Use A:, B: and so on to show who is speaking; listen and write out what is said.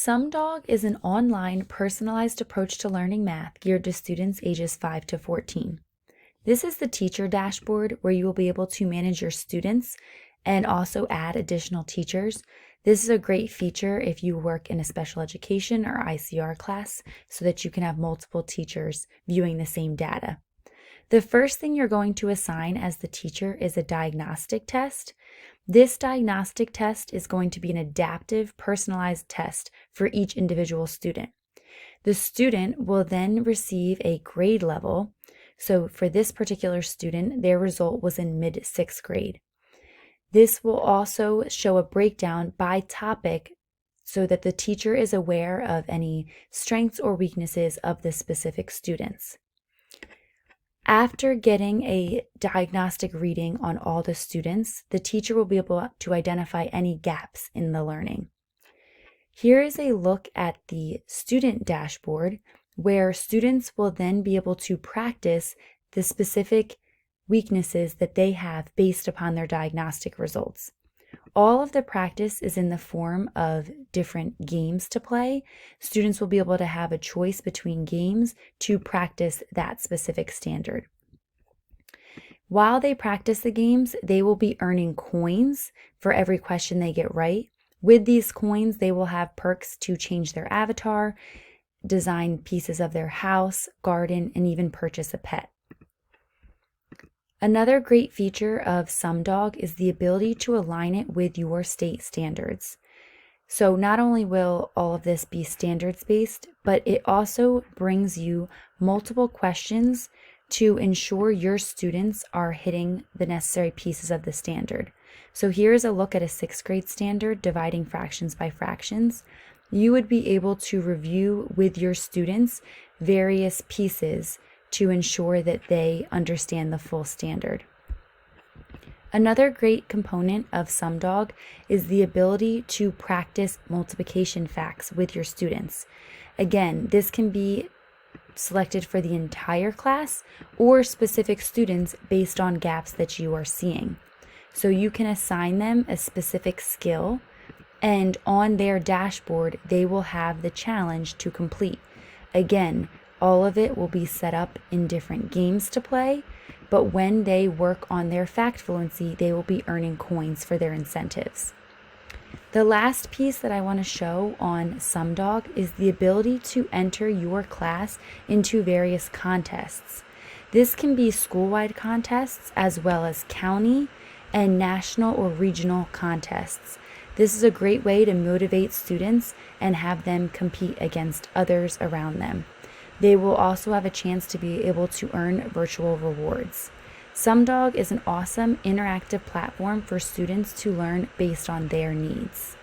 A: SumDog is an online, personalized approach to learning math geared to students ages 5 to 14. This is the teacher dashboard where you will be able to manage your students and also add additional teachers. This is a great feature if you work in a special education or ICR class so that you can have multiple teachers viewing the same data. The first thing you're going to assign as the teacher is a diagnostic test. This diagnostic test is going to be an adaptive, personalized test for each individual student. The student will then receive a grade level. So for this particular student, their result was in mid-6th grade. This will also show a breakdown by topic so that the teacher is aware of any strengths or weaknesses of the specific students. After getting a diagnostic reading on all the students, the teacher will be able to identify any gaps in the learning. Here is a look at the student dashboard where students will then be able to practice the specific weaknesses that they have based upon their diagnostic results. All of the practice is in the form of different games to play. Students will be able to have a choice between games to practice that specific standard. While they practice the games, they will be earning coins for every question they get right. With these coins, they will have perks to change their avatar, design pieces of their house, garden, and even purchase a pet. Another great feature of SumDog is the ability to align it with your state standards. So not only will all of this be standards-based, but it also brings you multiple questions to ensure your students are hitting the necessary pieces of the standard. So here's a look at a 6th grade standard, dividing fractions by fractions. You would be able to review with your students various pieces to ensure that they understand the full standard. Another great component of SumDog is the ability to practice multiplication facts with your students. Again, this can be selected for the entire class or specific students based on gaps that you are seeing. So you can assign them a specific skill, and on their dashboard, they will have the challenge to complete. Again, all of it will be set up in different games to play, but when they work on their fact fluency, they will be earning coins for their incentives. The last piece that I want to show on SumDog is the ability to enter your class into various contests. This can be school-wide contests as well as county and national or regional contests. This is a great way to motivate students and have them compete against others around them. They will also have a chance to be able to earn virtual rewards. SumDog is an awesome interactive platform for students to learn based on their needs.